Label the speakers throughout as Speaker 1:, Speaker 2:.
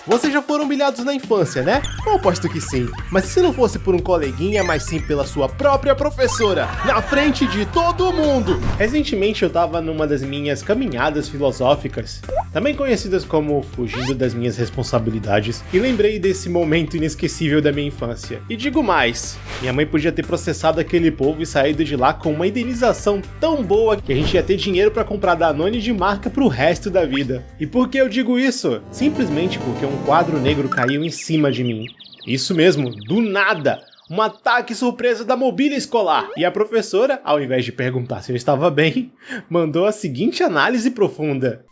Speaker 1: Vocês já foram humilhados na infância, né? Eu aposto que sim. Mas se não fosse por um coleguinha, mas sim pela sua própria professora, na frente de todo mundo. Recentemente eu tava numa das minhas caminhadas filosóficas, também conhecidas como fugindo das minhas responsabilidades, e lembrei desse momento inesquecível da minha infância. E digo mais, minha mãe podia ter processado aquele povo e saído de lá com uma indenização tão boa que a gente ia ter dinheiro pra comprar Danone de marca pro resto da vida. E por que eu digo isso? Simplesmente porque um quadro negro caiu em cima de mim. Isso mesmo, do nada! Um ataque surpresa da mobília escolar. E a professora, ao invés de perguntar se eu estava bem, mandou a seguinte análise profunda.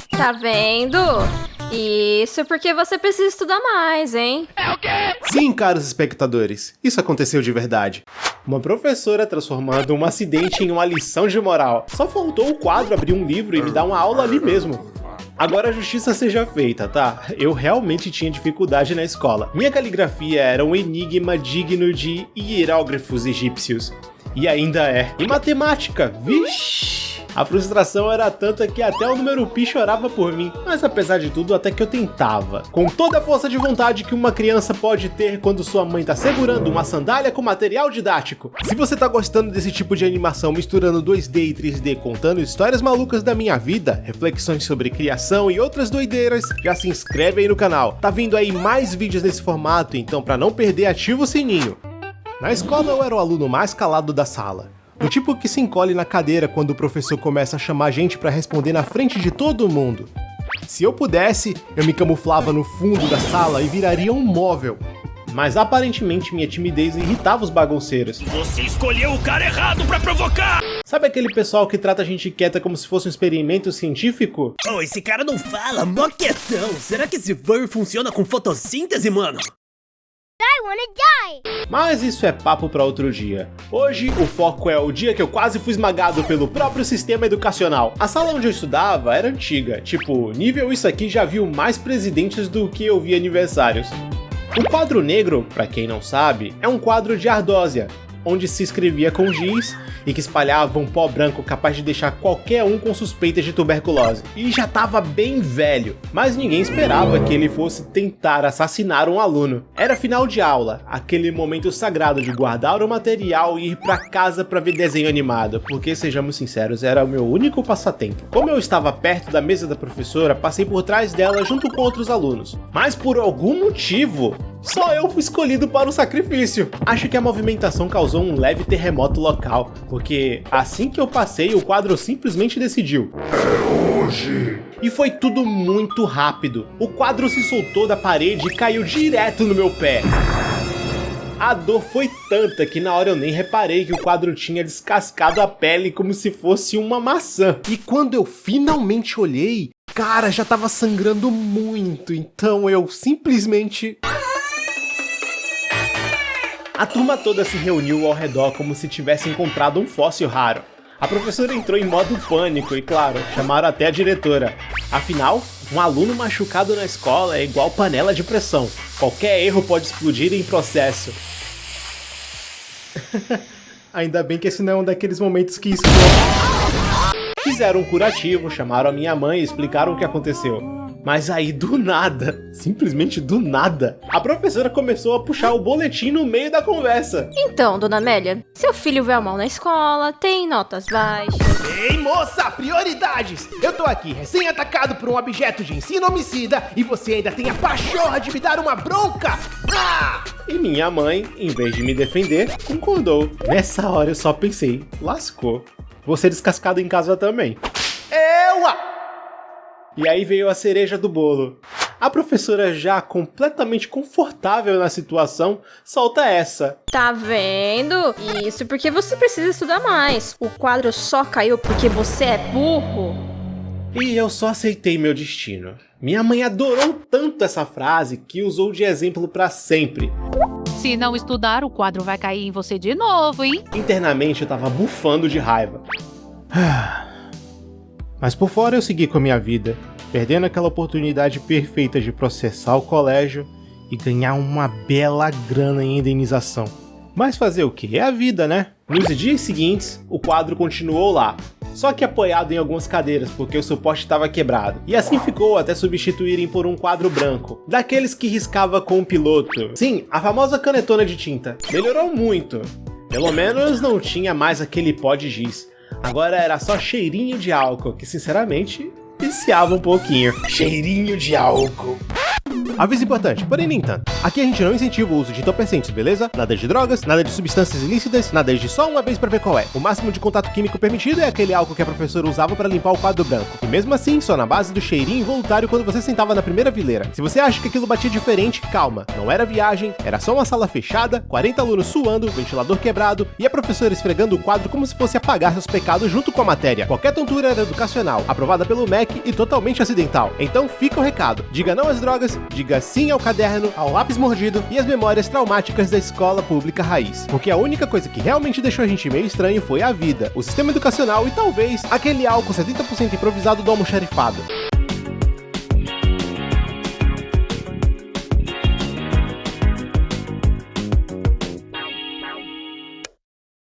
Speaker 2: Tá vendo? Isso porque você precisa estudar mais, hein?
Speaker 3: É o quê?
Speaker 1: Sim, caros espectadores, isso aconteceu de verdade. Uma professora transformando um acidente em uma lição de moral. Só faltou o quadro abrir um livro e me dar uma aula ali mesmo. Agora a justiça seja feita, tá? Eu realmente tinha dificuldade na escola. Minha caligrafia era um enigma digno de hieróglifos egípcios. E ainda é. E matemática, vixi! A frustração era tanta que até o número pi chorava por mim. Mas apesar de tudo, até que eu tentava. Com toda a força de vontade que uma criança pode ter quando sua mãe tá segurando uma sandália com material didático. Se você tá gostando desse tipo de animação misturando 2D e 3D contando histórias malucas da minha vida, reflexões sobre criação e outras doideiras, já se inscreve aí no canal. Tá vindo aí mais vídeos nesse formato, então pra não perder, ativa o sininho. Na escola eu era o aluno mais calado da sala. O tipo que se encolhe na cadeira quando o professor começa a chamar a gente pra responder na frente de todo mundo. Se eu pudesse, eu me camuflava no fundo da sala e viraria um móvel. Mas aparentemente minha timidez irritava os bagunceiros.
Speaker 3: Você escolheu o cara errado pra provocar!
Speaker 1: Sabe aquele pessoal que trata a gente quieta como se fosse um experimento científico?
Speaker 4: Oh, esse cara não fala, mó quietão. Será que esse furry funciona com fotossíntese, mano?
Speaker 1: Mas isso é papo pra outro dia. Hoje o foco é o dia que eu quase fui esmagado pelo próprio sistema educacional. A sala onde eu estudava era antiga, tipo, nível isso aqui já viu mais presidentes do que eu vi aniversários. O quadro negro, pra quem não sabe, é um quadro de ardósia, onde se escrevia com giz e que espalhava um pó branco capaz de deixar qualquer um com suspeita de tuberculose. E já tava bem velho, mas ninguém esperava que ele fosse tentar assassinar um aluno. Era final de aula, aquele momento sagrado de guardar o material e ir pra casa pra ver desenho animado, porque sejamos sinceros, era o meu único passatempo. Como eu estava perto da mesa da professora, passei por trás dela junto com outros alunos, mas por algum motivo, só eu fui escolhido para o sacrifício. Acho que a movimentação causou um leve terremoto local, porque assim que eu passei, o quadro simplesmente decidiu. É hoje! E foi tudo muito rápido. O quadro se soltou da parede e caiu direto no meu pé. A dor foi tanta que na hora eu nem reparei que o quadro tinha descascado a pele como se fosse uma maçã. E quando eu finalmente olhei, cara, já tava sangrando muito, então eu simplesmente... A turma toda se reuniu ao redor como se tivesse encontrado um fóssil raro. A professora entrou em modo pânico e, claro, chamaram até a diretora. Afinal, um aluno machucado na escola é igual panela de pressão. Qualquer erro pode explodir em processo. Ainda bem que esse não é um daqueles momentos que explode. Fizeram um curativo, chamaram a minha mãe e explicaram o que aconteceu. Mas aí do nada, simplesmente do nada, a professora começou a puxar o boletim no meio da conversa.
Speaker 2: Então, dona Amélia, seu filho veio mal na escola, tem notas baixas.
Speaker 1: Ei moça, prioridades! Eu tô aqui recém-atacado por um objeto de ensino homicida e você ainda tem a pachorra de me dar uma bronca! Ah! E minha mãe, em vez de me defender, concordou. Nessa hora eu só pensei, lascou. Vou ser descascado em casa também. E aí veio a cereja do bolo. A professora, já completamente confortável na situação, solta essa.
Speaker 2: Tá vendo? Isso porque você precisa estudar mais. O quadro só caiu porque você é burro.
Speaker 1: E eu só aceitei meu destino. Minha mãe adorou tanto essa frase que usou de exemplo pra sempre.
Speaker 5: Se não estudar, o quadro vai cair em você de novo, hein?
Speaker 1: Internamente eu tava bufando de raiva. Mas por fora eu segui com a minha vida, perdendo aquela oportunidade perfeita de processar o colégio e ganhar uma bela grana em indenização. Mas fazer o que? É a vida, né? Nos dias seguintes, o quadro continuou lá, só que apoiado em algumas cadeiras, porque o suporte estava quebrado. E assim ficou até substituírem por um quadro branco, daqueles que riscava com o piloto. Sim, a famosa canetona de tinta. Melhorou muito. Pelo menos não tinha mais aquele pó de giz. Agora era só cheirinho de álcool, que sinceramente viciava um pouquinho. Cheirinho de álcool. Aviso importante, porém nem tanto. Aqui a gente não incentiva o uso de entorpecentes, beleza? Nada de drogas, nada de substâncias ilícitas, nada de só uma vez pra ver qual é. O máximo de contato químico permitido é aquele álcool que a professora usava pra limpar o quadro branco. E mesmo assim, só na base do cheirinho involuntário quando você sentava na primeira fileira. Se você acha que aquilo batia diferente, calma. Não era viagem, era só uma sala fechada, 40 alunos suando, ventilador quebrado e a professora esfregando o quadro como se fosse apagar seus pecados junto com a matéria. Qualquer tontura era educacional, aprovada pelo MEC e totalmente acidental. Então fica o recado. Diga não às drogas, diga sim ao caderno, ao lápis mordido e às memórias traumáticas da escola pública raiz. Porque a única coisa que realmente deixou a gente meio estranho foi a vida, o sistema educacional e talvez aquele álcool 70% improvisado do almoxarifado.